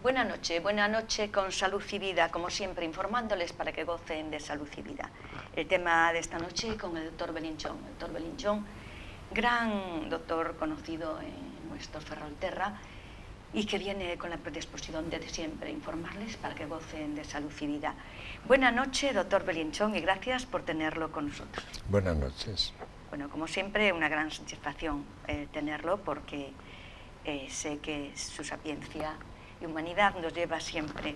Buenas noches con Salud y Vida, como siempre, informándoles para que gocen de salud y vida. El tema de esta noche con el doctor Belinchón. El doctor Belinchón, gran doctor conocido en nuestro Ferrolterra y que viene con la predisposición de siempre informarles para que gocen de salud y vida. Buenas noches, doctor Belinchón, y gracias por tenerlo con nosotros. Buenas noches. Bueno, como siempre, una gran satisfacción tenerlo porque sé que su sapiencia y humanidad nos lleva siempre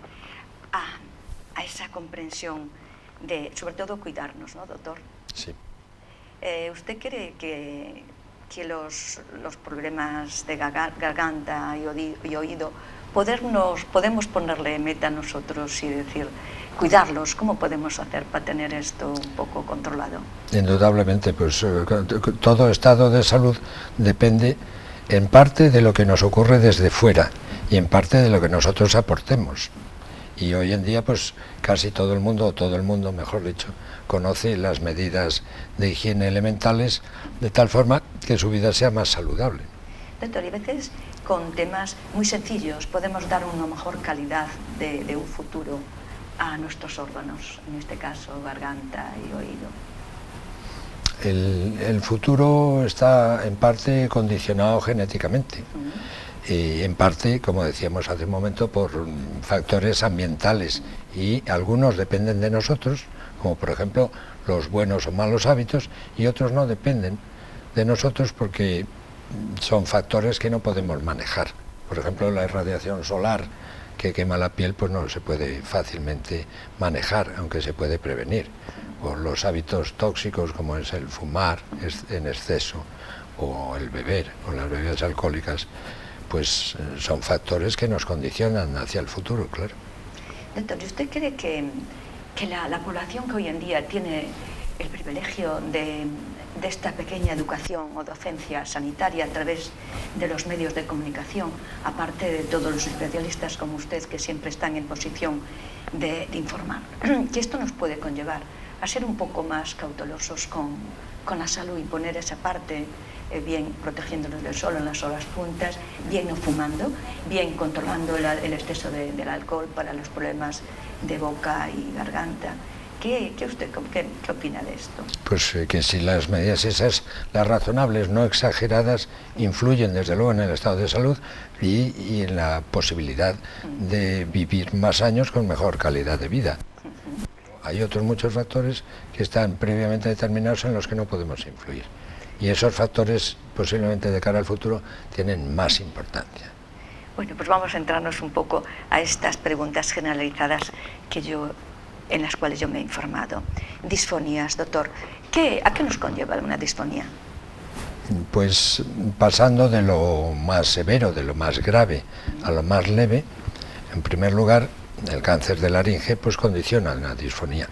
a esa comprensión de, sobre todo, cuidarnos, ¿no, doctor? Sí. ¿Usted cree que los problemas de garganta y oído podemos ponerle meta a nosotros y decir, cuidarlos? ¿Cómo podemos hacer para tener esto un poco controlado? Indudablemente, pues todo estado de salud depende en parte de lo que nos ocurre desde fuera y en parte de lo que nosotros aportemos. Y hoy en día, pues casi todo el mundo, mejor dicho, conoce las medidas de higiene elementales de tal forma que su vida sea más saludable. Doctor, y a veces con temas muy sencillos podemos dar una mejor calidad de un futuro a nuestros órganos, en este caso garganta y oído. El futuro está en parte condicionado genéticamente. Y en parte, como decíamos hace un momento, por factores ambientales, y algunos dependen de nosotros, como por ejemplo los buenos o malos hábitos, y otros no dependen de nosotros porque son factores que no podemos manejar. Por ejemplo, la irradiación solar que quema la piel, pues no se puede fácilmente manejar, aunque se puede prevenir. O los hábitos tóxicos, como es el fumar en exceso, o el beber, o las bebidas alcohólicas, pues son factores que nos condicionan hacia el futuro, claro. Doctor, ¿usted cree que la población que hoy en día tiene el privilegio de esta pequeña educación o docencia sanitaria a través de los medios de comunicación, aparte de todos los especialistas como usted que siempre están en posición de informar, que esto nos puede conllevar a ser un poco más cautelosos con la salud y poner esa parte bien protegiéndonos del sol en las horas puntas, bien no fumando, bien controlando el exceso del alcohol para los problemas de boca y garganta? ¿Qué opina de esto? Pues que si las medidas esas, las razonables, no exageradas, influyen desde luego en el estado de salud y en la posibilidad de vivir más años con mejor calidad de vida. Hay otros muchos factores que están previamente determinados en los que no podemos influir. Y esos factores, posiblemente de cara al futuro, tienen más importancia. Bueno, pues vamos a centrarnos un poco a estas preguntas generalizadas en las cuales yo me he informado. Disfonías, doctor. ¿A qué nos conlleva una disfonía? Pues pasando de lo más severo, de lo más grave a lo más leve, en primer lugar, el cáncer de laringe pues condiciona una disfonía.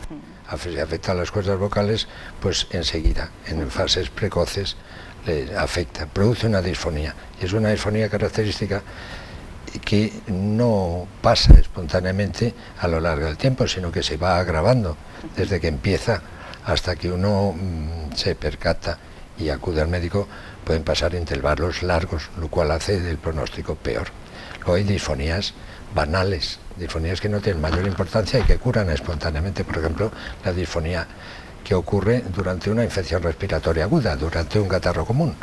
Si afecta a las cuerdas vocales, pues enseguida, en fases precoces, le afecta, produce una disfonía. Y es una disfonía característica que no pasa espontáneamente a lo largo del tiempo, sino que se va agravando desde que empieza hasta que uno se percata y acude al médico. Pueden pasar intervalos largos, lo cual hace del pronóstico peor. Luego hay disfonías banales, disfonías que no tienen mayor importancia y que curan espontáneamente. Por ejemplo, la disfonía que ocurre durante una infección respiratoria aguda, durante un catarro común.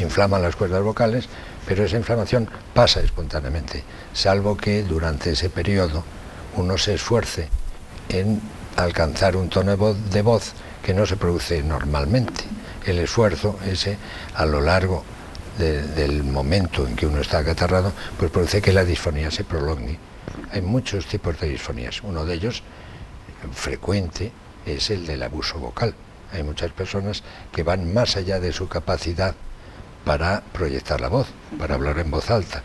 Inflaman las cuerdas vocales, pero esa inflamación pasa espontáneamente, salvo que durante ese periodo uno se esfuerce en alcanzar un tono de voz que no se produce normalmente. El esfuerzo ese, a lo largo del momento en que uno está acatarrado, pues produce que la disfonía se prolongue. Hay muchos tipos de disfonías. Uno de ellos, frecuente, es el del abuso vocal. Hay muchas personas que van más allá de su capacidad para proyectar la voz, para hablar en voz alta.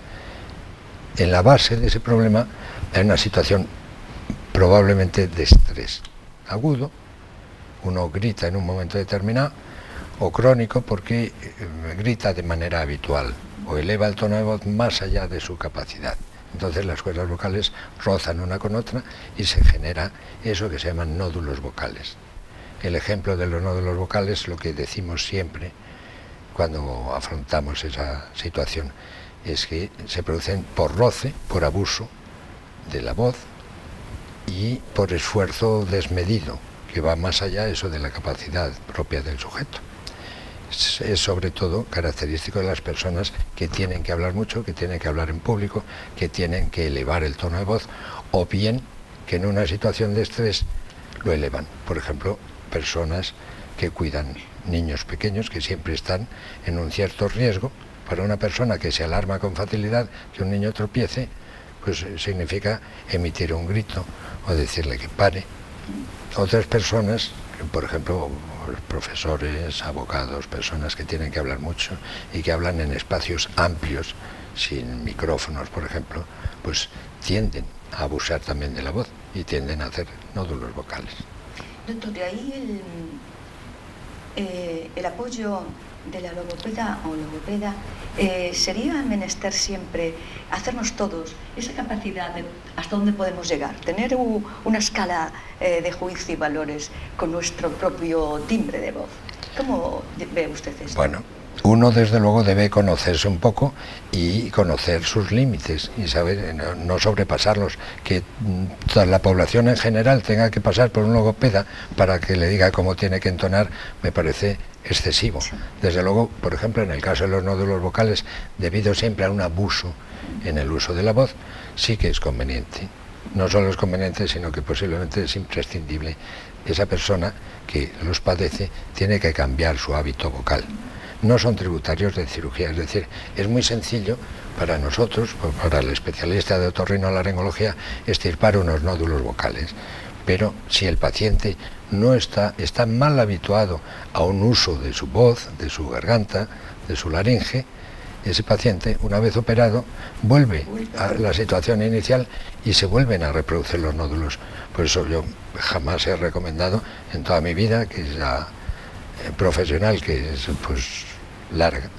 En la base de ese problema hay una situación probablemente de estrés agudo. Uno grita en un momento determinado, o crónico porque grita de manera habitual o eleva el tono de voz más allá de su capacidad. Entonces las cuerdas vocales rozan una con otra y se genera eso que se llaman nódulos vocales. El ejemplo de los nódulos vocales, lo que decimos siempre cuando afrontamos esa situación, es que se producen por roce, por abuso, de la voz y por esfuerzo desmedido, que va más allá eso de la capacidad propia del sujeto. Es sobre todo característico de las personas que tienen que hablar mucho, que tienen que hablar en público, que tienen que elevar el tono de voz, o bien que en una situación de estrés lo elevan. Por ejemplo, personas que cuidan niños pequeños, que siempre están en un cierto riesgo. Para una persona que se alarma con facilidad que un niño tropiece, pues significa emitir un grito o decirle que pare. Otras personas, por ejemplo, profesores, abogados, personas que tienen que hablar mucho y que hablan en espacios amplios, sin micrófonos, por ejemplo, pues tienden a abusar también de la voz y tienden a hacer nódulos vocales. Doctor, de ahí el apoyo de la logopeda o logopeda, sería menester siempre hacernos todos esa capacidad de hasta dónde podemos llegar, tener una escala de juicio y valores con nuestro propio timbre de voz. ¿Cómo ve usted esto? Bueno, uno desde luego debe conocerse un poco y conocer sus límites y saber no sobrepasarlos, que toda la población en general tenga que pasar por un logopeda para que le diga cómo tiene que entonar, me parece excesivo. Sí. Desde luego, por ejemplo, en el caso de los nódulos vocales, debido siempre a un abuso en el uso de la voz, sí que es conveniente. No solo es conveniente, sino que posiblemente es imprescindible. Esa persona que los padece tiene que cambiar su hábito vocal. No son tributarios de cirugía, es decir, es muy sencillo para nosotros, para el especialista de otorrinolaringología, extirpar unos nódulos vocales. Pero si el paciente no está mal habituado a un uso de su voz, de su garganta, de su laringe, ese paciente, una vez operado, vuelve a la situación inicial y se vuelven a reproducir los nódulos. Por eso yo jamás he recomendado en toda mi vida, que es la profesional, que es pues larga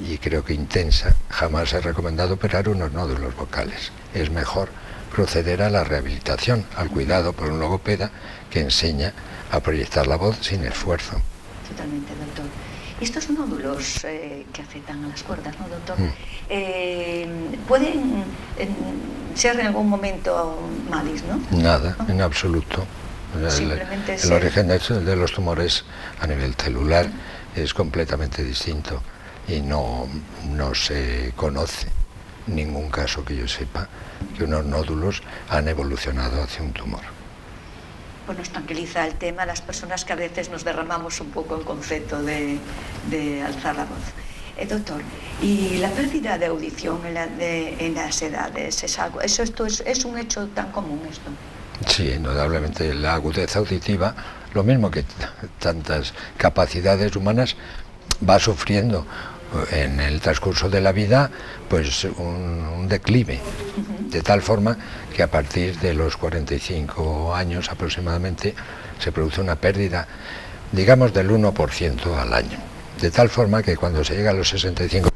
y creo que intensa, jamás he recomendado operar unos nódulos vocales. Es mejor proceder a la rehabilitación, al cuidado por un logopeda que enseña a proyectar la voz sin esfuerzo. Totalmente, doctor. Estos nódulos que afectan a las cuerdas, ¿no, doctor? ¿Pueden ser en algún momento malis, no? Nada, ¿no? En absoluto. El origen de los tumores a nivel celular es completamente distinto y no se conoce ningún caso que yo sepa que unos nódulos han evolucionado hacia un tumor. Pues nos tranquiliza el tema las personas que a veces nos derramamos un poco el concepto de alzar la voz. Doctor, ¿y la pérdida de audición en las edades es algo? ¿Esto es un hecho tan común esto? Sí, indudablemente la agudeza auditiva, lo mismo que tantas capacidades humanas, va sufriendo en el transcurso de la vida pues un declive, de tal forma que a partir de los 45 años aproximadamente se produce una pérdida, digamos, del 1% al año, de tal forma que cuando se llega a los 65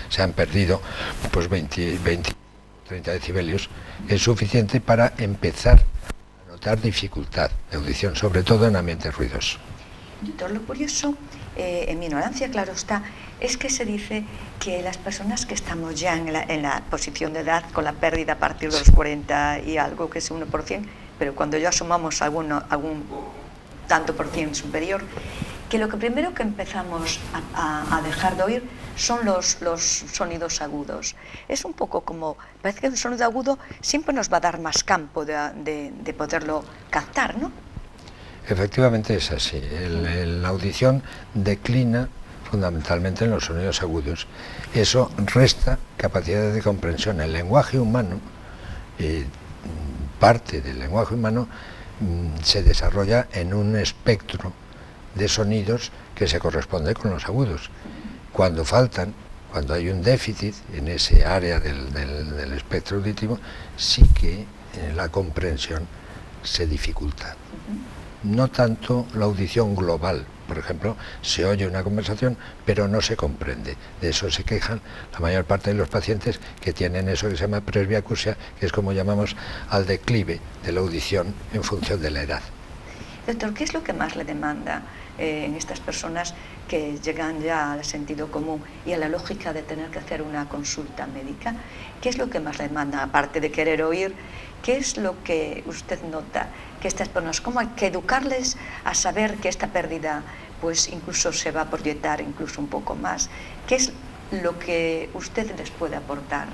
se han perdido pues 30 decibelios, es suficiente para empezar a notar dificultad de audición, sobre todo en ambientes ruidosos. Doctor, lo curioso, en mi ignorancia, claro está, es que se dice que las personas que estamos ya en la posición de edad, con la pérdida a partir de los 40 y algo, que es 1%, pero cuando ya sumamos algún tanto por ciento superior, que lo que primero que empezamos a dejar de oír son los sonidos agudos. Es un poco como, parece que el sonido agudo siempre nos va a dar más campo de poderlo captar, ¿no? Efectivamente es así. La audición declina fundamentalmente en los sonidos agudos. Eso resta capacidad de comprensión. El lenguaje humano, parte del lenguaje humano, se desarrolla en un espectro de sonidos que se corresponde con los agudos. Cuando faltan, cuando hay un déficit en ese área del espectro auditivo, sí que la comprensión se dificulta. No tanto la audición global, por ejemplo, se oye una conversación pero no se comprende. De eso se quejan la mayor parte de los pacientes que tienen eso que se llama presbiacusia, que es como llamamos al declive de la audición en función de la edad. Doctor, ¿qué es lo que más le demanda en estas personas que llegan ya al sentido común y a la lógica de tener que hacer una consulta médica? ¿Qué es lo que más le manda, aparte de querer oír? ¿Qué es lo que usted nota que estas personas, cómo hay que educarles a saber que esta pérdida pues incluso se va a proyectar incluso un poco más? ¿Qué es lo que usted les puede aportar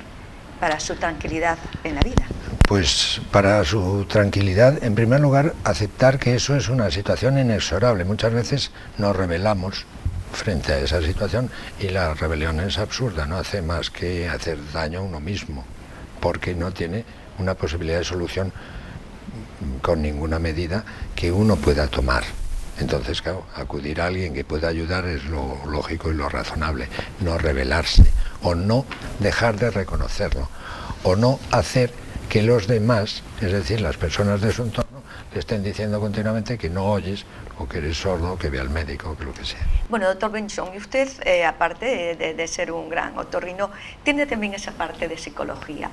para su tranquilidad en la vida? Pues para su tranquilidad, en primer lugar, aceptar que eso es una situación inexorable. Muchas veces nos rebelamos frente a esa situación y la rebelión es absurda, no hace más que hacer daño a uno mismo, porque no tiene una posibilidad de solución con ninguna medida que uno pueda tomar. Entonces, claro, acudir a alguien que pueda ayudar es lo lógico y lo razonable, no rebelarse, o no dejar de reconocerlo, o no hacer que los demás, es decir, las personas de su entorno, le estén diciendo continuamente que no oyes, o que eres sordo, que ve al médico, o que lo que sea. Bueno, doctor Benchon, y usted, aparte de ser un gran otorrino, tiene también esa parte de psicología.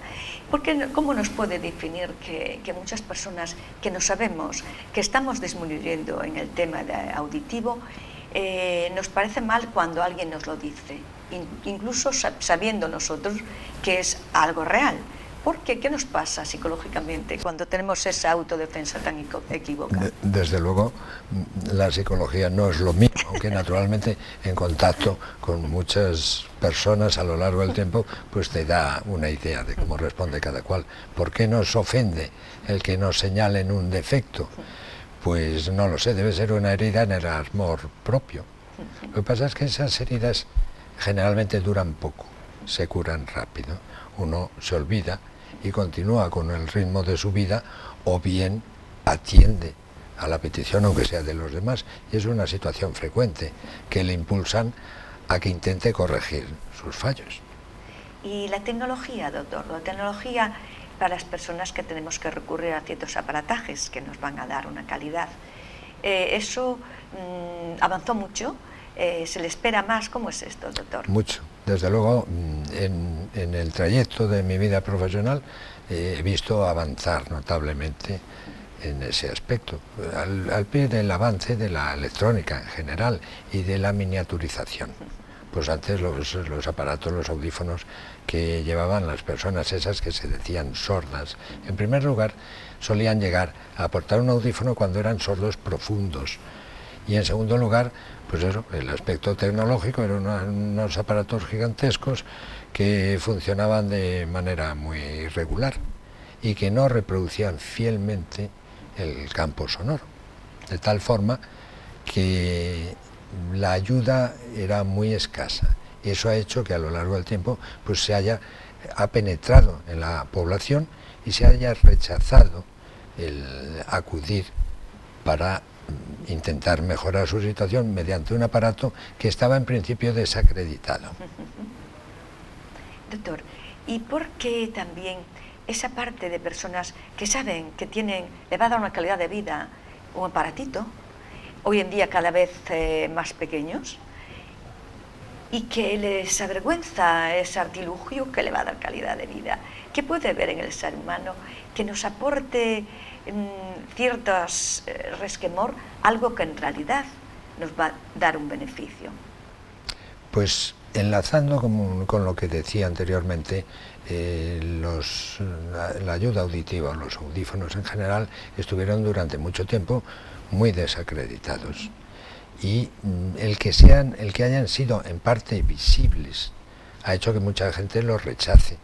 ¿Cómo nos puede definir que muchas personas que no sabemos que estamos disminuyendo en el tema auditivo, nos parece mal cuando alguien nos lo dice, incluso sabiendo nosotros que es algo real? Porque, ¿qué nos pasa psicológicamente cuando tenemos esa autodefensa tan equivocada? Desde luego, la psicología no es lo mismo, aunque naturalmente en contacto con muchas personas a lo largo del tiempo, pues te da una idea de cómo responde cada cual. ¿Por qué nos ofende el que nos señalen un defecto? Pues no lo sé, debe ser una herida en el amor propio. Lo que pasa es que esas heridas generalmente duran poco, se curan rápido. Uno se olvida y continúa con el ritmo de su vida, o bien atiende a la petición, aunque sea de los demás, y es una situación frecuente que le impulsan a que intente corregir sus fallos. Y la tecnología, doctor, la tecnología para las personas que tenemos que recurrir a ciertos aparatajes que nos van a dar una calidad, eso avanzó mucho. ¿Se le espera más? ¿Cómo es esto, doctor? Mucho. Desde luego, en el trayecto de mi vida profesional he visto avanzar notablemente en ese aspecto, al pie del avance de la electrónica en general y de la miniaturización. Pues antes los aparatos, los audífonos que llevaban las personas esas que se decían sordas, en primer lugar solían llegar a aportar un audífono cuando eran sordos profundos, y en segundo lugar, pues eso, el aspecto tecnológico, eran unos aparatos gigantescos que funcionaban de manera muy regular y que no reproducían fielmente el campo sonoro, de tal forma que la ayuda era muy escasa, y eso ha hecho que a lo largo del tiempo pues ha penetrado en la población y se haya rechazado el acudir para intentar mejorar su situación mediante un aparato que estaba en principio desacreditado. Doctor, ¿y por qué también esa parte de personas que saben que le va a dar una calidad de vida un aparatito, hoy en día cada vez más pequeños, y que les avergüenza ese artilugio que le va a dar calidad de vida? ¿Qué puede ver en el ser humano que nos aporte ciertos resquemor, algo que en realidad nos va a dar un beneficio? Pues enlazando con lo que decía anteriormente, la ayuda auditiva, los audífonos en general, estuvieron durante mucho tiempo muy desacreditados, y el que hayan sido en parte visibles ha hecho que mucha gente los rechace,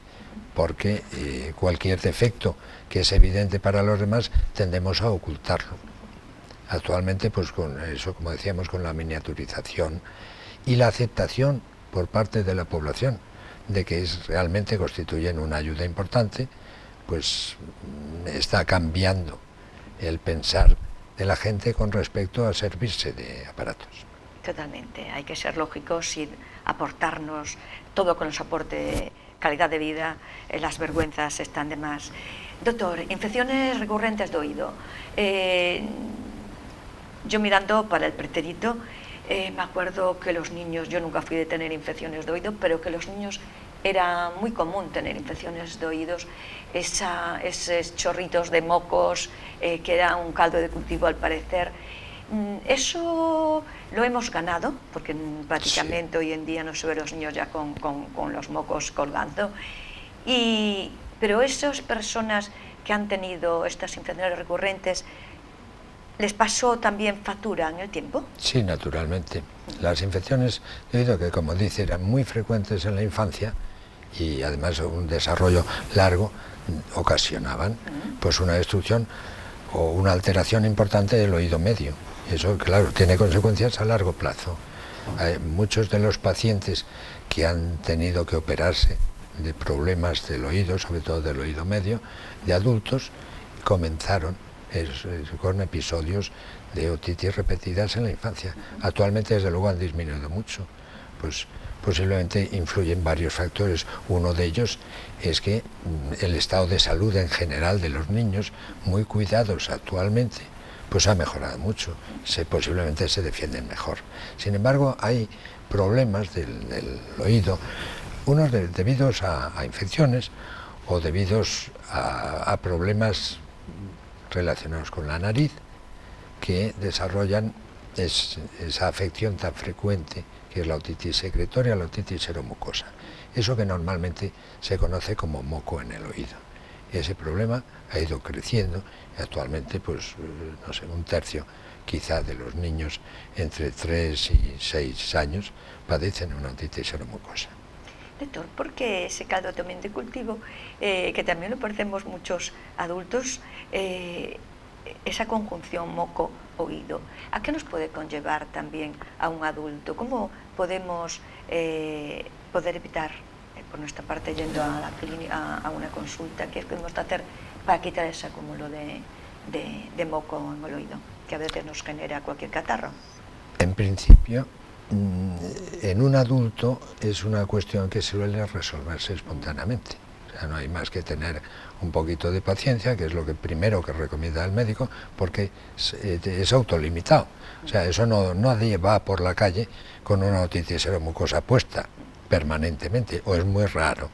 porque cualquier defecto que es evidente para los demás tendemos a ocultarlo. Actualmente, pues con eso, como decíamos, con la miniaturización y la aceptación por parte de la población de que realmente constituyen una ayuda importante, pues está cambiando el pensar de la gente con respecto a servirse de aparatos. Totalmente, hay que ser lógicos y aportarnos todo que nos aporte calidad de vida. Las vergüenzas están de más. Doctor, infecciones recurrentes de oído. Yo mirando para el pretérito, me acuerdo que los niños, yo nunca fui de tener infecciones de oído, pero que los niños era muy común tener infecciones de oídos, esos chorritos de mocos, que era un caldo de cultivo al parecer. Eso lo hemos ganado, porque prácticamente Sí. hoy en día no se ve los niños ya con los mocos colgando. Pero esas personas que han tenido estas infecciones recurrentes, ¿les pasó también factura en el tiempo? Sí, naturalmente. Las infecciones de oído, que como dice, eran muy frecuentes en la infancia y además un desarrollo largo, ocasionaban pues una destrucción o una alteración importante del oído medio. Y eso, claro, tiene consecuencias a largo plazo. Muchos de los pacientes que han tenido que operarse de problemas del oído, sobre todo del oído medio, de adultos, comenzaron con episodios de otitis repetidas en la infancia. Actualmente, desde luego, han disminuido mucho. Pues posiblemente influyen varios factores. Uno de ellos es que el estado de salud en general de los niños, muy cuidados actualmente, pues ha mejorado mucho. Posiblemente se defienden mejor. Sin embargo, hay problemas del oído, unos debidos a infecciones o debidos a problemas relacionados con la nariz, que desarrollan esa afección tan frecuente que es la otitis secretoria, la otitis seromucosa. Eso que normalmente se conoce como moco en el oído. Ese problema ha ido creciendo y actualmente, pues, no sé, un tercio quizá de los niños entre 3 y 6 años padecen una otitis seromucosa. Doctor, porque ese caldo también de cultivo, que también lo parecemos muchos adultos, esa conjunción moco-oído, ¿a qué nos puede conllevar también a un adulto? ¿Cómo podemos poder evitar, por nuestra parte, yendo a la clínica, a una consulta, qué podemos hacer para quitar ese acúmulo de moco en el oído, que a veces nos genera cualquier catarro? En principio, en un adulto es una cuestión que suele resolverse espontáneamente. O sea, no hay más que tener un poquito de paciencia, que es lo que primero que recomienda el médico, porque es autolimitado. O sea, eso nadie va por la calle con una otitis seromucosa puesta permanentemente, o es muy raro.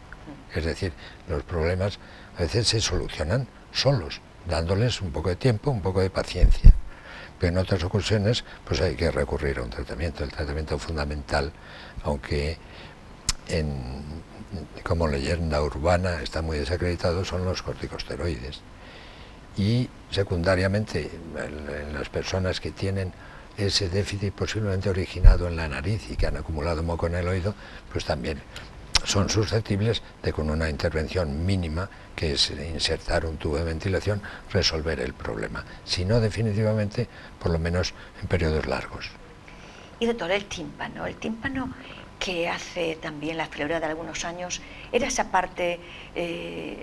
Es decir, los problemas a veces se solucionan solos, dándoles un poco de tiempo, un poco de paciencia. Pero en otras ocasiones pues hay que recurrir a un tratamiento. El tratamiento fundamental, aunque como leyenda urbana está muy desacreditado, son los corticosteroides. Y secundariamente, en las personas que tienen ese déficit posiblemente originado en la nariz y que han acumulado moco en el oído, pues también son susceptibles de, con una intervención mínima, que es insertar un tubo de ventilación, resolver el problema. Si no definitivamente, por lo menos en periodos largos. Y doctor, el tímpano que hace también la fiebre de algunos años, era esa parte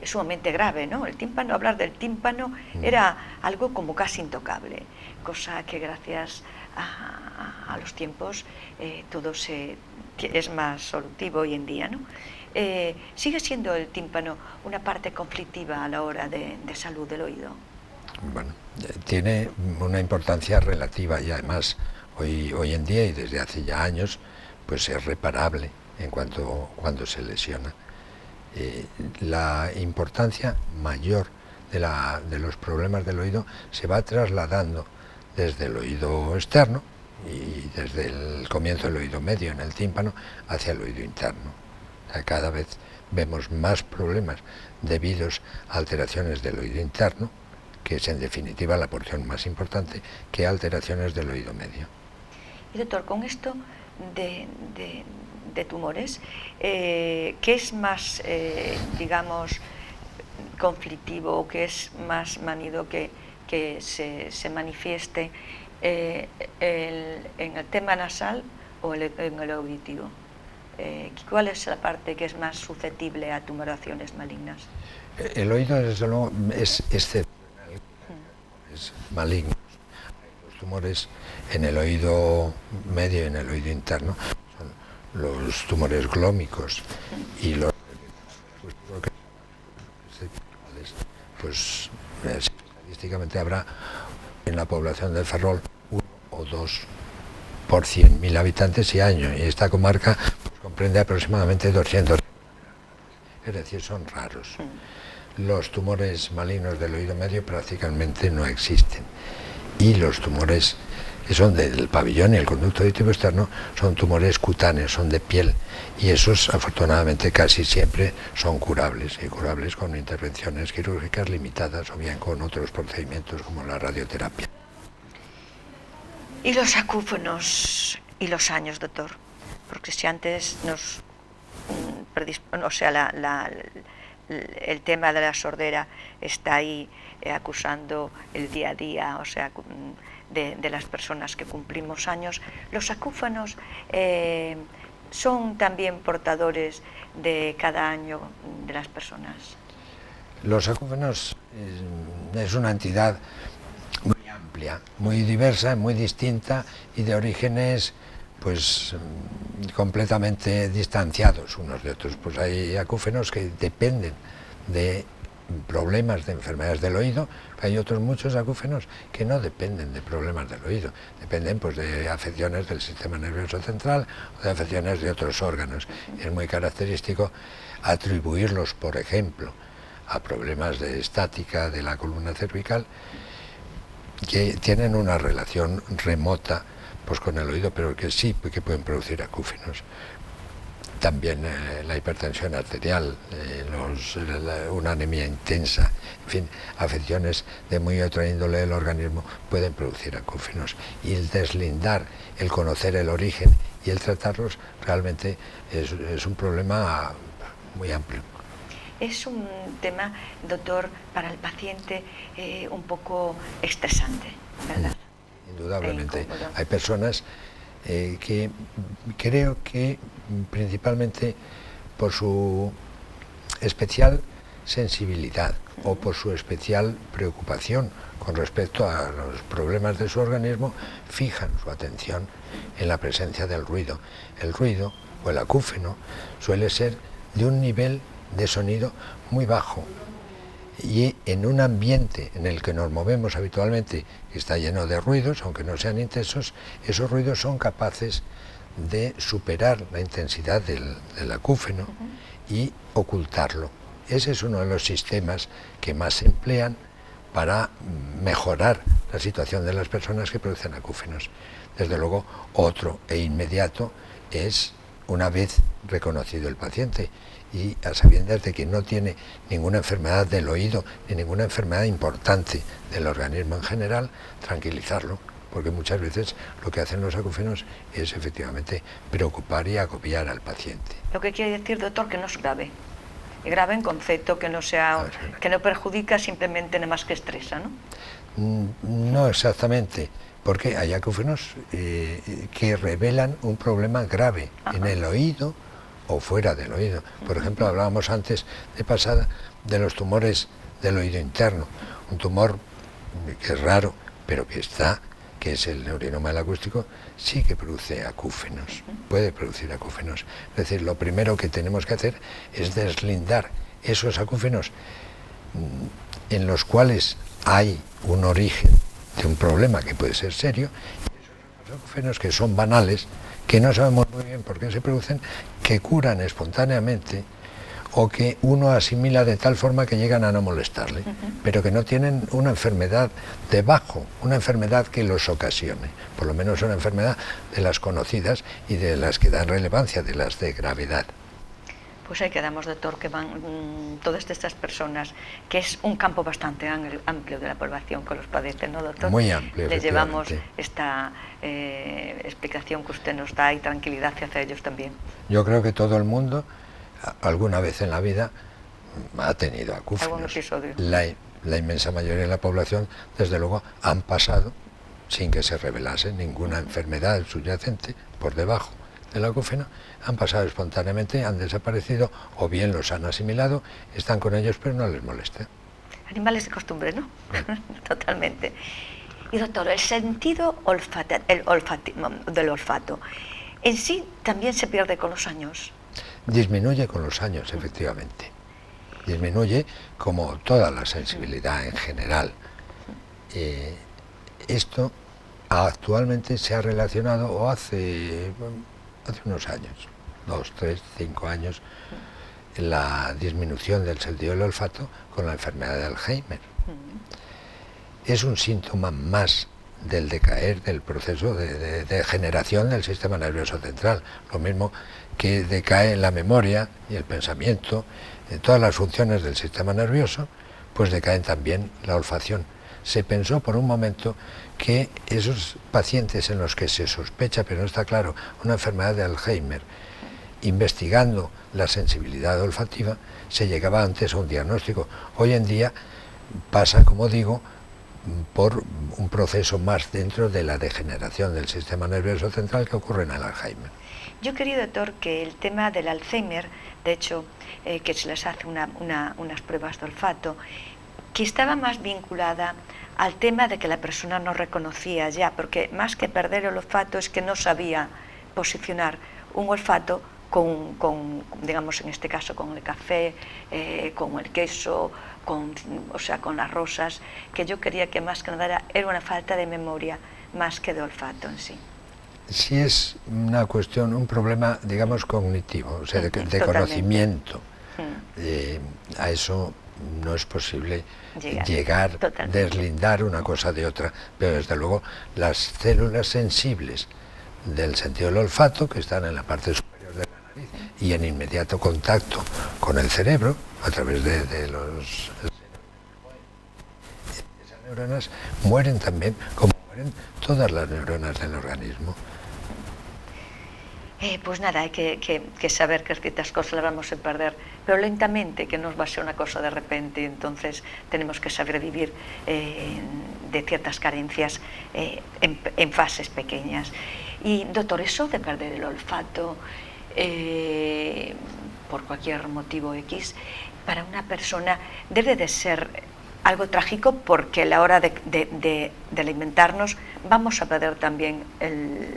sumamente grave, ¿no? El tímpano, hablar del tímpano era algo como casi intocable, cosa que gracias a los tiempos todo es más solutivo hoy en día, ¿no? ¿Sigue siendo el tímpano una parte conflictiva a la hora de salud del oído? Bueno, tiene una importancia relativa y además hoy en día y desde hace ya años pues es reparable en cuando se lesiona. La importancia mayor de los problemas del oído se va trasladando desde el oído externo y desde el comienzo del oído medio en el tímpano hacia el oído interno. O sea, cada vez vemos más problemas debidos a alteraciones del oído interno, que es en definitiva la porción más importante, que alteraciones del oído medio. Y doctor, con esto de tumores, ¿qué es más, digamos, conflictivo, qué es más manido que se manifieste en el tema nasal o en el auditivo? ¿Cuál es la parte que es más susceptible a tumoraciones malignas? El oído, desde luego, es excepcional, es maligno. Los tumores en el oído medio y en el oído interno son los tumores glómicos y los pues estadísticamente habrá en la población de Ferrol 1 o 2 por 100.000 habitantes y año, y esta comarca pues comprende aproximadamente 200. Es decir, son raros. Los tumores malignos del oído medio prácticamente no existen. Y los tumores que son del pabellón y el conducto auditivo externo son tumores cutáneos, son de piel, y esos afortunadamente casi siempre son curables, y curables con intervenciones quirúrgicas limitadas o bien con otros procedimientos como la radioterapia. ¿Y los acúfonos y los años, doctor? Porque si antes nos el tema de la sordera está ahí acusando el día a día, o sea, de las personas que cumplimos años, los acúfonos son también portadores de cada año de las personas. Los acúfonos es una entidad muy amplia, muy diversa, muy distinta y de orígenes pues completamente distanciados unos de otros. Pues hay acúfenos que dependen de problemas de enfermedades del oído, hay otros muchos acúfenos que no dependen de problemas del oído, dependen pues de afecciones del sistema nervioso central o de afecciones de otros órganos. Es muy característico atribuirlos, por ejemplo, a problemas de estática de la columna cervical que tienen una relación remota pues con el oído, pero que sí que pueden producir acúfenos. También la hipertensión arterial, una anemia intensa, en fin, afecciones de muy otra índole del organismo pueden producir acúfenos. Y el deslindar, el conocer el origen y el tratarlos realmente es un problema muy amplio. Es un tema, doctor, para el paciente un poco estresante, ¿verdad? Indudablemente. Hay personas que creo que principalmente por su especial sensibilidad o por su especial preocupación con respecto a los problemas de su organismo, fijan su atención en la presencia del ruido. El ruido o el acúfeno suele ser de un nivel de sonido muy bajo, y en un ambiente en el que nos movemos habitualmente, que está lleno de ruidos, aunque no sean intensos, esos ruidos son capaces de superar la intensidad del acúfeno y ocultarlo. Ese es uno de los sistemas que más se emplean para mejorar la situación de las personas que producen acúfenos. Desde luego, otro e inmediato es una vez reconocido el paciente y a sabiendas de que no tiene ninguna enfermedad del oído ni ninguna enfermedad importante del organismo en general, tranquilizarlo, porque muchas veces lo que hacen los acúfenos es efectivamente preocupar y agobiar al paciente. Lo que quiere decir, doctor, que no es grave. Grave en concepto que no sea, que no perjudica, simplemente nada más que estresa, ¿no? No exactamente, porque hay acúfenos que revelan un problema grave en el oído o fuera del oído. Por ejemplo, hablábamos antes de pasada de los tumores del oído interno, un tumor que es raro, pero que está, que es el neurinoma del acústico, sí que produce acúfenos, puede producir acúfenos. Es decir, lo primero que tenemos que hacer es deslindar esos acúfenos en los cuales hay un origen de un problema que puede ser serio, y esos acúfenos que son banales, que no sabemos muy bien por qué se producen, que curan espontáneamente o que uno asimila de tal forma que llegan a no molestarle, pero que no tienen una enfermedad debajo, una enfermedad que los ocasione, por lo menos una enfermedad de las conocidas y de las que dan relevancia, de las de gravedad. Pues ahí quedamos, doctor, que van todas estas personas, que es un campo bastante amplio de la población que los padece, ¿no, doctor? Muy amplio, les llevamos esta explicación que usted nos da y tranquilidad hacia ellos también. Yo creo que todo el mundo alguna vez en la vida ha tenido acúfenos. ¿Algún episodio? La inmensa mayoría de la población, desde luego, han pasado sin que se revelase ninguna enfermedad subyacente por debajo del acúfeno, han pasado espontáneamente, han desaparecido o bien los han asimilado, están con ellos pero no les molesta. Animales de costumbre, ¿no? Totalmente. Y doctor, el sentido del olfato, ¿en sí también se pierde con los años? Disminuye con los años, efectivamente. Disminuye como toda la sensibilidad en general. Esto actualmente se ha relacionado, o hace unos años, 2, 3, 5 años, la disminución del sentido del olfato con la enfermedad de Alzheimer. Es un síntoma más del decaer, del proceso de degeneración del sistema nervioso central. Lo mismo que decae la memoria y el pensamiento, todas las funciones del sistema nervioso, pues decaen también la olfacción. Se pensó por un momento que esos pacientes en los que se sospecha, pero no está claro, una enfermedad de Alzheimer, investigando la sensibilidad olfativa, se llegaba antes a un diagnóstico. Hoy en día pasa, como digo, por un proceso más dentro de la degeneración del sistema nervioso central que ocurre en el Alzheimer. Yo quería, doctor, que el tema del Alzheimer, de hecho, que se les hace unas pruebas de olfato, que estaba más vinculada al tema de que la persona no reconocía ya, porque más que perder el olfato es que no sabía posicionar un olfato con digamos, en este caso, con el café, con el queso, con las rosas, que yo quería que más que nada era una falta de memoria más que de olfato en sí. Sí, es una cuestión, un problema, digamos, cognitivo, o sea, de conocimiento. A eso no es posible llegar deslindar una cosa de otra, pero desde luego las células sensibles del sentido del olfato, que están en la parte superior de la nariz y en inmediato contacto con el cerebro, a través de esas neuronas, mueren también, como mueren todas las neuronas del organismo. Pues nada, hay que saber que ciertas cosas las vamos a perder, pero lentamente, que no va a ser una cosa de repente. Entonces tenemos que saber vivir de ciertas carencias en fases pequeñas. Y doctor, eso de perder el olfato por cualquier motivo X, para una persona debe de ser algo trágico, porque a la hora de alimentarnos vamos a perder también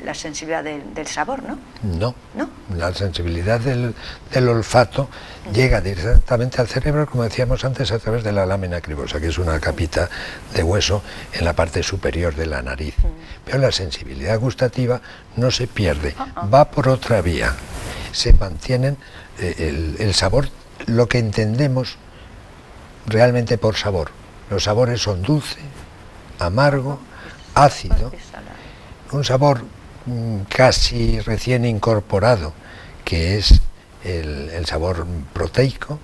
la sensibilidad del sabor, ¿no? No, ¿no? La sensibilidad del olfato llega directamente al cerebro, como decíamos antes, a través de la lámina cribosa, que es una capita de hueso en la parte superior de la nariz. Pero la sensibilidad gustativa no se pierde, va por otra vía. Se mantienen el sabor, lo que entendemos realmente por sabor. Los sabores son dulce, amargo, ácido, un sabor casi recién incorporado, que es el sabor proteico,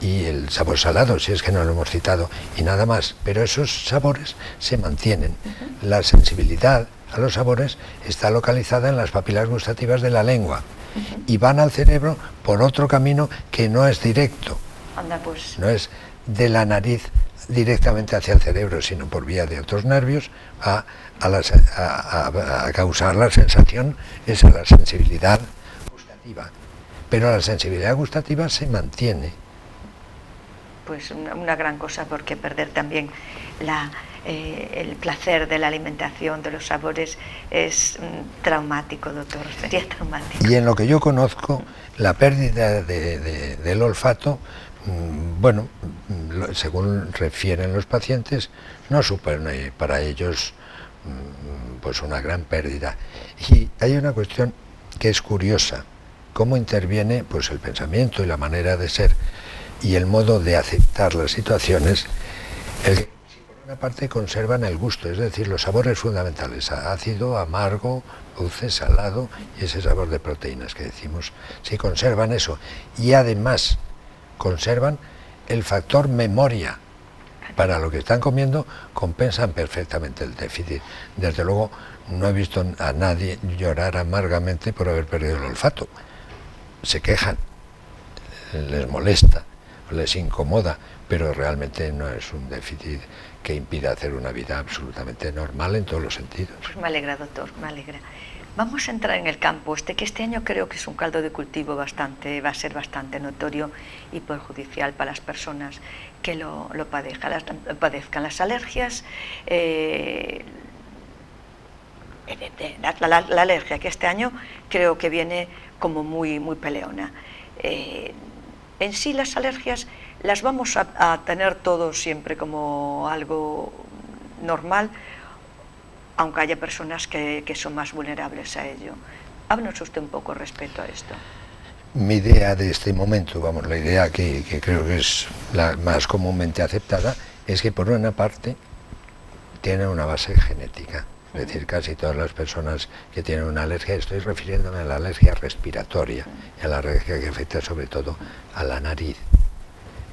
y el sabor salado, si es que no lo hemos citado, y nada más. Pero esos sabores se mantienen. La sensibilidad a los sabores está localizada en las papilas gustativas de la lengua y van al cerebro por otro camino que no es directo. Anda, pues. No es de la nariz directamente hacia el cerebro, sino por vía de otros nervios, a causar la sensación, esa es la sensibilidad gustativa. Pero la sensibilidad gustativa se mantiene. Pues una gran cosa, porque perder también el placer de la alimentación, de los sabores, es traumático, doctor, sería traumático. Y en lo que yo conozco, la pérdida del olfato, bueno, según refieren los pacientes, no supone para ellos pues una gran pérdida. Y hay una cuestión que es curiosa: cómo interviene pues el pensamiento y la manera de ser y el modo de aceptar las situaciones. Si por una parte conservan el gusto, es decir, los sabores fundamentales, ácido, amargo, dulce, salado, y ese sabor de proteínas que decimos, si conservan eso y además conservan el factor memoria para lo que están comiendo, compensan perfectamente el déficit. Desde luego no he visto a nadie llorar amargamente por haber perdido el olfato. Se quejan, les molesta, les incomoda, pero realmente no es un déficit que impida hacer una vida absolutamente normal en todos los sentidos. Pues me alegra, doctor, me alegra. Vamos a entrar en el campo que este año creo que es un caldo de cultivo va a ser bastante notorio y perjudicial para las personas que lo padezcan. Las alergias, la alergia que este año creo que viene como muy peleona. En sí las alergias las vamos a tener todos siempre como algo normal, aunque haya personas que son más vulnerables a ello. Háblanos usted un poco respecto a esto. Mi idea de este momento, vamos, la idea que creo que es la más comúnmente aceptada, es que por una parte tiene una base genética. Es decir, casi todas las personas que tienen una alergia, estoy refiriéndome a la alergia respiratoria y a la alergia que afecta sobre todo a la nariz.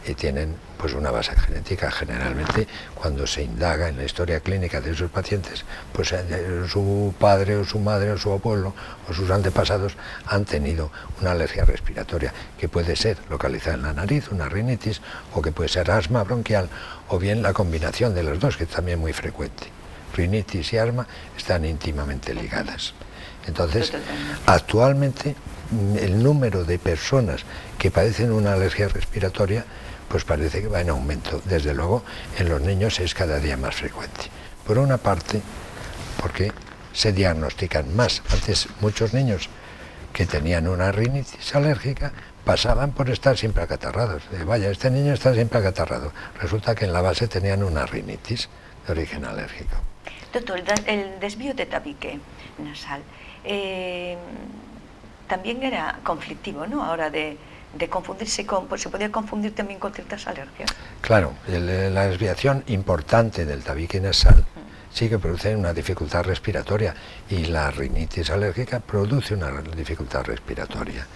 Y tienen pues una base genética. Generalmente, cuando se indaga en la historia clínica de esos pacientes, pues su padre o su madre o su abuelo o sus antepasados han tenido una alergia respiratoria, que puede ser localizada en la nariz, una rinitis, o que puede ser asma bronquial, o bien la combinación de las dos, que es también muy frecuente. Rinitis y asma están íntimamente ligadas. Entonces, actualmente el número de personas que padecen una alergia respiratoria pues parece que va en aumento. Desde luego, en los niños es cada día más frecuente. Por una parte, porque se diagnostican más. Antes muchos niños que tenían una rinitis alérgica pasaban por estar siempre acatarrados. Vaya, este niño está siempre acatarrado. Resulta que en la base tenían una rinitis de origen alérgico. Doctor, el desvío de tabique nasal también era conflictivo, ¿no? Ahora de confundirse con, pues se podía confundir también con ciertas alergias. Claro, la desviación importante del tabique nasal sí que produce una dificultad respiratoria, y la rinitis alérgica produce una dificultad respiratoria.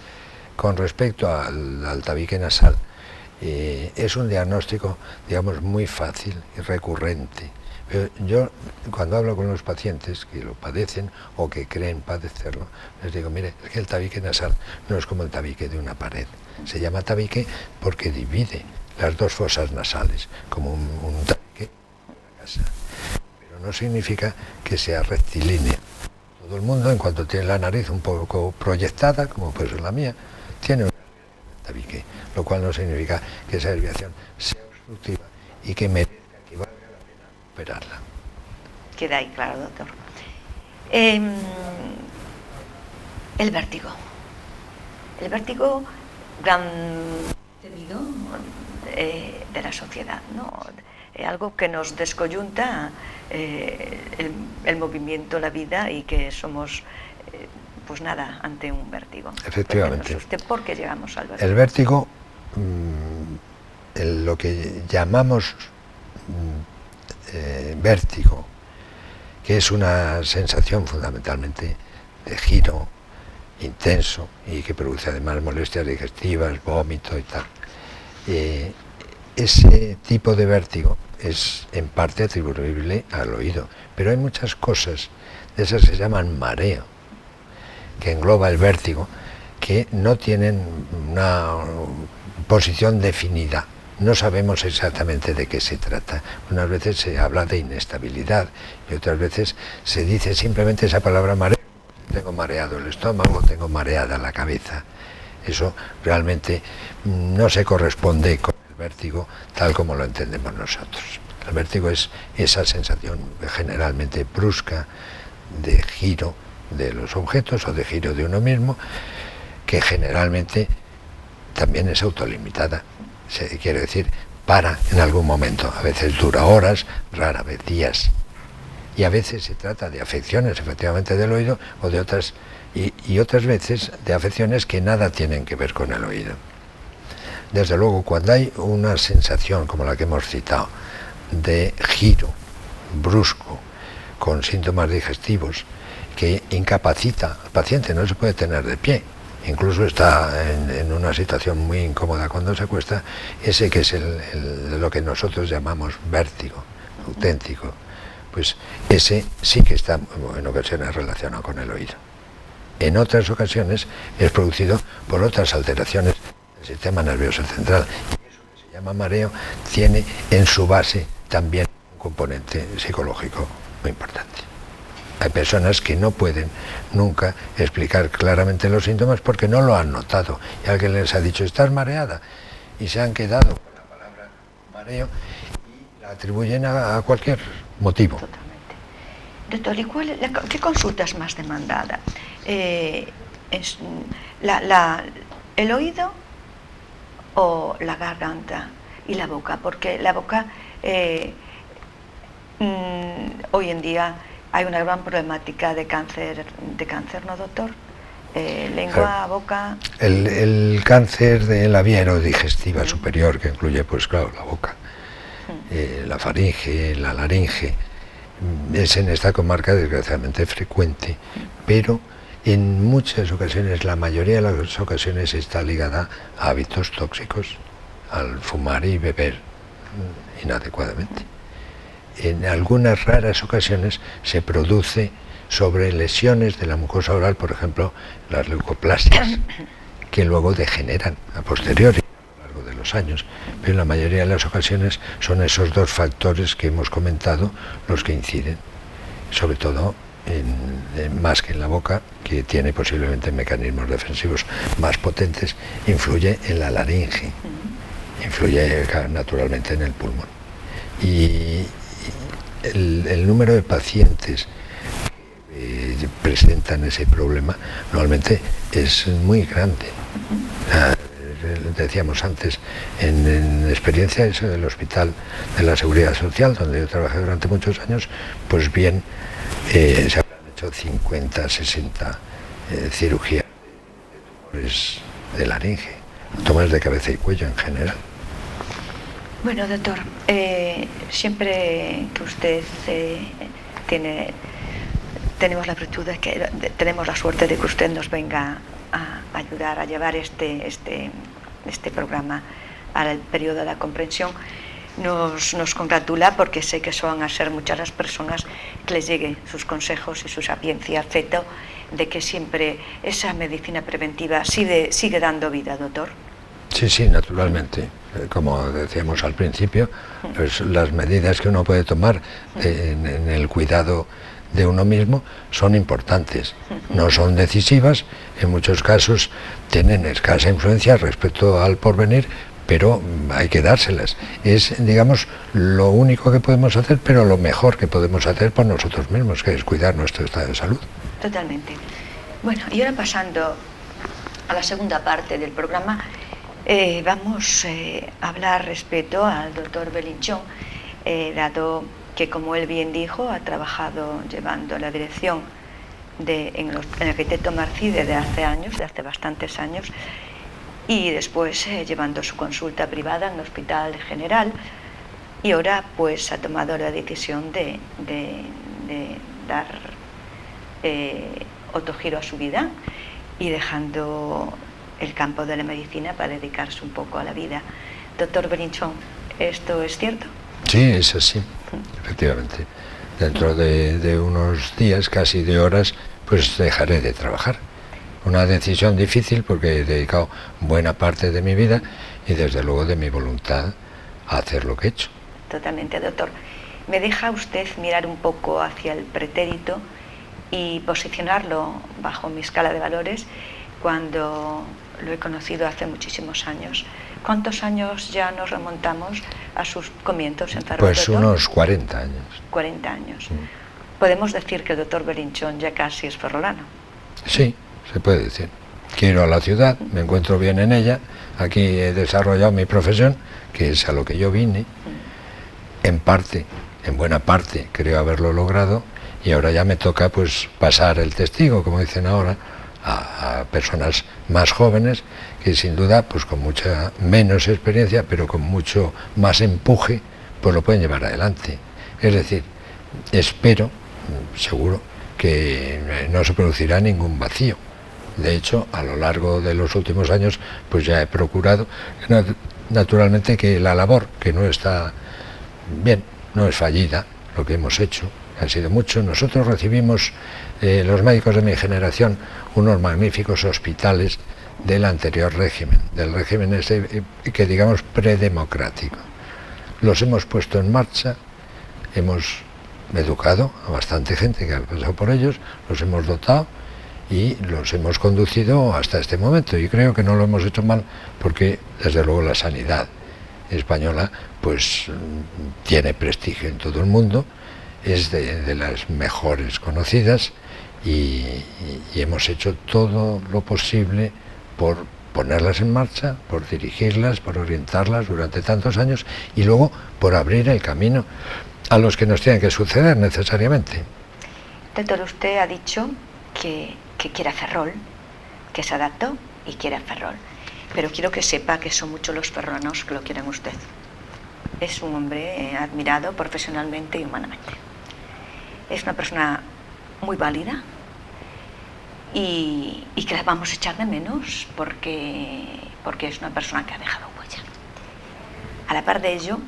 Con respecto al tabique nasal, es un diagnóstico, digamos, muy fácil y recurrente. Pero yo, cuando hablo con los pacientes que lo padecen o que creen padecerlo, les digo, mire, es que el tabique nasal no es como el tabique de una pared. Se llama tabique porque divide las dos fosas nasales, como un tabique en la casa. Pero no significa que sea rectilíneo. Todo el mundo, en cuanto tiene la nariz un poco proyectada, como puede ser la mía, tiene un tabique, lo cual no significa que esa desviación sea obstructiva y que merezca que valga la pena operarla. Queda ahí claro, doctor. El vértigo. El vértigo, gran temido de la sociedad, ¿no? Algo que nos descoyunta el movimiento, la vida, y que somos, pues nada, ante un vértigo. Efectivamente. ¿Por qué llegamos al vértigo? El vértigo, lo que llamamos vértigo, que es una sensación fundamentalmente de giro intenso y que produce además molestias digestivas, vómito y tal. Ese tipo de vértigo es en parte atribuible al oído, pero hay muchas cosas de esas que se llaman mareo, que engloba el vértigo, que no tienen una posición definida. No sabemos exactamente de qué se trata. Unas veces se habla de inestabilidad y otras veces se dice simplemente esa palabra mareo. Tengo mareado el estómago, tengo mareada la cabeza. Eso realmente no se corresponde con el vértigo tal como lo entendemos nosotros. El vértigo es esa sensación generalmente brusca de giro de los objetos o de giro de uno mismo, que generalmente también es autolimitada. Quiere decir, para en algún momento. A veces dura horas, rara vez días. Y a veces se trata de afecciones efectivamente del oído o de otras, y otras veces de afecciones que nada tienen que ver con el oído. Desde luego, cuando hay una sensación como la que hemos citado, de giro brusco, con síntomas digestivos, que incapacita al paciente, no se puede tener de pie, incluso está en una situación muy incómoda cuando se acuesta, ese que es lo que nosotros llamamos vértigo auténtico, pues ese sí que está en ocasiones relacionado con el oído. En otras ocasiones es producido por otras alteraciones del sistema nervioso central. Y eso que se llama mareo tiene en su base también un componente psicológico muy importante. Hay personas que no pueden nunca explicar claramente los síntomas porque no lo han notado. Y alguien les ha dicho, estás mareada, y se han quedado con la palabra mareo y la atribuyen a cualquier motivo. Totalmente. Doctor, ¿y qué consulta es más demandada? ¿Es el oído o la garganta y la boca? Porque la boca, hoy en día hay una gran problemática de cáncer, ¿no, doctor? Lengua, claro. Boca. El cáncer de la vía aerodigestiva superior, que incluye, pues claro, la boca, la faringe, la laringe, Es en esta comarca desgraciadamente frecuente, pero en muchas ocasiones, la mayoría de las ocasiones, está ligada a hábitos tóxicos, al fumar y beber inadecuadamente. En algunas raras ocasiones se produce sobre lesiones de la mucosa oral, por ejemplo, las leucoplasias, que luego degeneran a posteriori a lo largo de los años, pero en la mayoría de las ocasiones son esos dos factores que hemos comentado los que inciden, sobre todo más que en la boca, que tiene posiblemente mecanismos defensivos más potentes, influye en la laringe, influye naturalmente en el pulmón. Y el número de pacientes que presentan ese problema normalmente es muy grande. Decíamos antes, en experiencia eso del Hospital de la Seguridad Social, donde yo trabajé durante muchos años, pues bien, se habrán hecho 50, 60 cirugías de tumores de laringe, tumores de cabeza y cuello en general. Bueno, doctor, siempre que usted tenemos la virtud de que tenemos la suerte de que usted nos venga a ayudar a llevar este programa al periodo de la comprensión, nos congratula, porque sé que son a ser muchas las personas que les lleguen sus consejos y su sapiencia, feto de que siempre esa medicina preventiva sigue dando vida, doctor. Sí, naturalmente. Como decíamos al principio, pues las medidas que uno puede tomar en el cuidado de uno mismo son importantes. No son decisivas, en muchos casos tienen escasa influencia respecto al porvenir, pero hay que dárselas. Es, digamos, lo único que podemos hacer, pero lo mejor que podemos hacer por nosotros mismos, que es cuidar nuestro estado de salud. Totalmente. Bueno, y ahora pasando a la segunda parte del programa, vamos a hablar respecto al doctor Belinchón, dado que, como él bien dijo, ha trabajado llevando la dirección en el arquitecto Marcide de hace bastantes años, y después llevando su consulta privada en el Hospital General, y ahora pues ha tomado la decisión de dar otro giro a su vida y dejando el campo de la medicina para dedicarse un poco a la vida. Doctor Belinchón, ¿esto es cierto? Sí, es así, efectivamente. Dentro de unos días, casi de horas, pues dejaré de trabajar. Una decisión difícil, porque he dedicado buena parte de mi vida y desde luego de mi voluntad a hacer lo que he hecho. Totalmente, doctor. ¿Me deja usted mirar un poco hacia el pretérito y posicionarlo bajo mi escala de valores cuando lo he conocido hace muchísimos años? ¿Cuántos años ya nos remontamos a sus comienzos en Ferrol? Pues unos 40 años. 40 años. ¿Podemos decir que el doctor Belinchón ya casi es ferrolano? Sí, se puede decir. Quiero a la ciudad, me encuentro bien en ella, aquí he desarrollado mi profesión, que es a lo que yo vine, en parte, en buena parte, creo haberlo logrado, y ahora ya me toca pues pasar el testigo, como dicen ahora, a personas más jóvenes, que sin duda, pues con mucha menos experiencia, pero con mucho más empuje, pues lo pueden llevar adelante. Es decir, espero, seguro, que no se producirá ningún vacío. De hecho, a lo largo de los últimos años, pues ya he procurado, naturalmente, que la labor, que no está bien, no es fallida, lo que hemos hecho, ha sido mucho. Nosotros recibimos, los médicos de mi generación, unos magníficos hospitales del anterior régimen, del régimen ese, que digamos predemocrático. Los hemos puesto en marcha, hemos educado a bastante gente que ha pasado por ellos, los hemos dotado y los hemos conducido hasta este momento, y creo que no lo hemos hecho mal, porque desde luego la sanidad española pues tiene prestigio en todo el mundo, es de las mejores conocidas, y hemos hecho todo lo posible por ponerlas en marcha, por dirigirlas, por orientarlas durante tantos años, y luego por abrir el camino a los que nos tienen que suceder necesariamente. Doctor, usted ha dicho que quiere a Ferrol, que se adaptó y quiere a Ferrol, pero quiero que sepa que son muchos los ferrolanos que lo quieren usted. Es un hombre admirado profesionalmente y humanamente. es una persona muy válida y que la vamos a echar de menos porque es una persona que ha dejado huella. A la par de ello,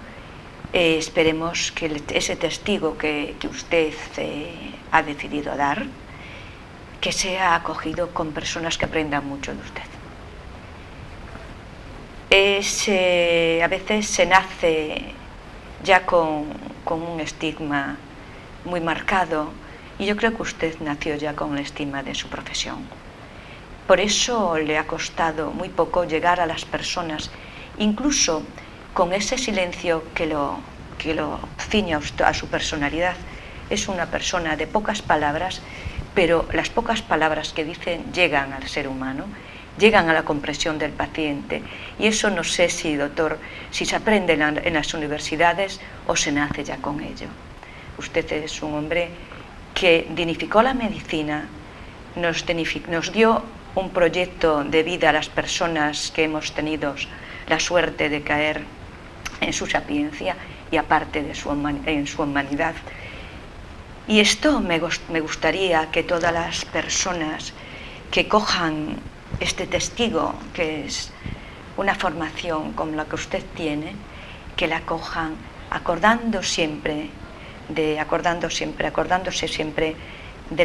esperemos que ese testigo que usted ha decidido dar, que sea acogido con personas que aprendan mucho de usted. A veces se nace ya con un estigma muy marcado, y yo creo que usted nació ya con el estigma de su profesión. Por eso le ha costado muy poco llegar a las personas, incluso con ese silencio que lo ciñe a su personalidad. Es una persona de pocas palabras, pero las pocas palabras que dicen llegan al ser humano, llegan a la comprensión del paciente, y eso no sé si, doctor, si se aprende en las universidades o se nace ya con ello. Usted es un hombre que dignificó la medicina, nos dio un proyecto de vida a las personas que hemos tenido la suerte de caer en su sapiencia y aparte de en su humanidad. Y esto me gustaría que todas las personas que cojan este testigo, que es una formación como la que usted tiene, que la cojan acordándose siempre de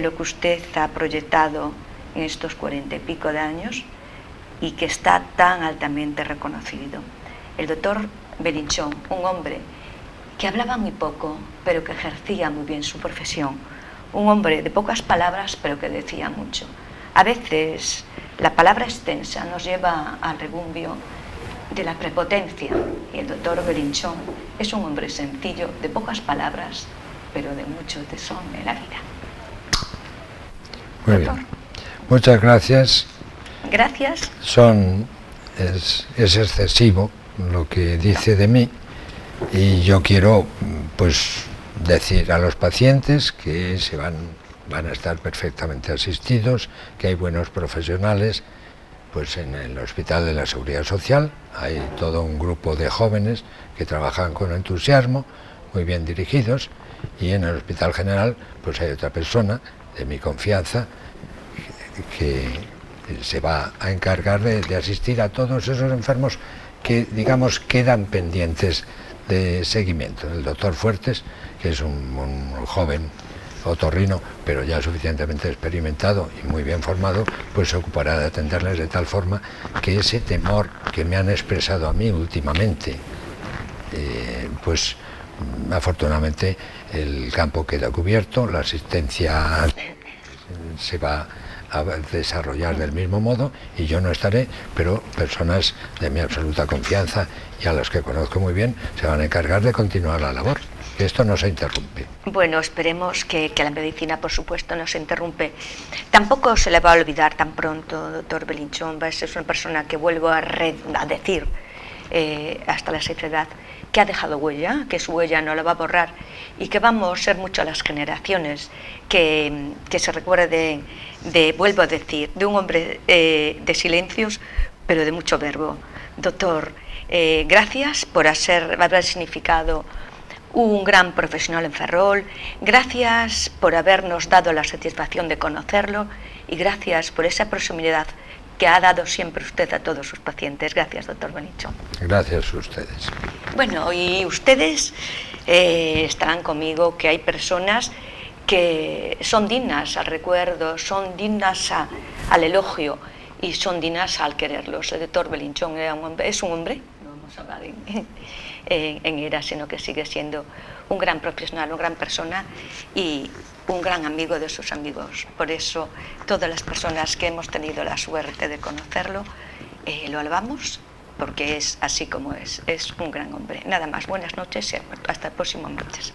lo que usted ha proyectado en estos 40 y pico de años y que está tan altamente reconocido. El doctor Belinchón, un hombre que hablaba muy poco, pero que ejercía muy bien su profesión, un hombre de pocas palabras, pero que decía mucho. A veces la palabra extensa nos lleva al regumbio de la prepotencia, y el doctor Belinchón es un hombre sencillo, de pocas palabras, pero de mucho tesón en la vida. Muy bien. Muchas gracias. Gracias. Es excesivo lo que dice de mí, y yo quiero pues decir a los pacientes que van a estar perfectamente asistidos, que hay buenos profesionales. Pues en el Hospital de la Seguridad Social hay todo un grupo de jóvenes que trabajan con entusiasmo, muy bien dirigidos, y en el Hospital General pues hay otra persona de mi confianza que se va a encargar de asistir a todos esos enfermos que, digamos, quedan pendientes de seguimiento. El doctor Fuertes, que es un joven otorrino, pero ya suficientemente experimentado y muy bien formado, pues se ocupará de atenderles de tal forma que ese temor que me han expresado a mí últimamente, pues afortunadamente el campo queda cubierto, la asistencia se va a desarrollar del mismo modo y yo no estaré, pero personas de mi absoluta confianza y a las que conozco muy bien se van a encargar de continuar la labor. Que esto no se interrumpe. Bueno, esperemos que la medicina, por supuesto, no se interrumpe. Tampoco se le va a olvidar tan pronto, doctor Belinchón. Es una persona que vuelvo a decir hasta la saciedad, que ha dejado huella, que su huella no la va a borrar y que vamos a ser muchas las generaciones que se recuerden vuelvo a decir, de un hombre de silencios, pero de mucho verbo. Doctor, gracias por haber significado un gran profesional en Ferrol, gracias por habernos dado la satisfacción de conocerlo y gracias por esa proximidad que ha dado siempre usted a todos sus pacientes. Gracias, doctor Belinchón. Gracias a ustedes. Bueno, y ustedes estarán conmigo que hay personas que son dignas al recuerdo, son dignas al elogio y son dignas al quererlos. El doctor Belinchón es un hombre, no vamos a hablar en era, sino que sigue siendo un gran profesional, una gran persona y un gran amigo de sus amigos. Por eso todas las personas que hemos tenido la suerte de conocerlo lo alabamos, porque es así como es un gran hombre. Nada más, buenas noches y hasta el próximo martes.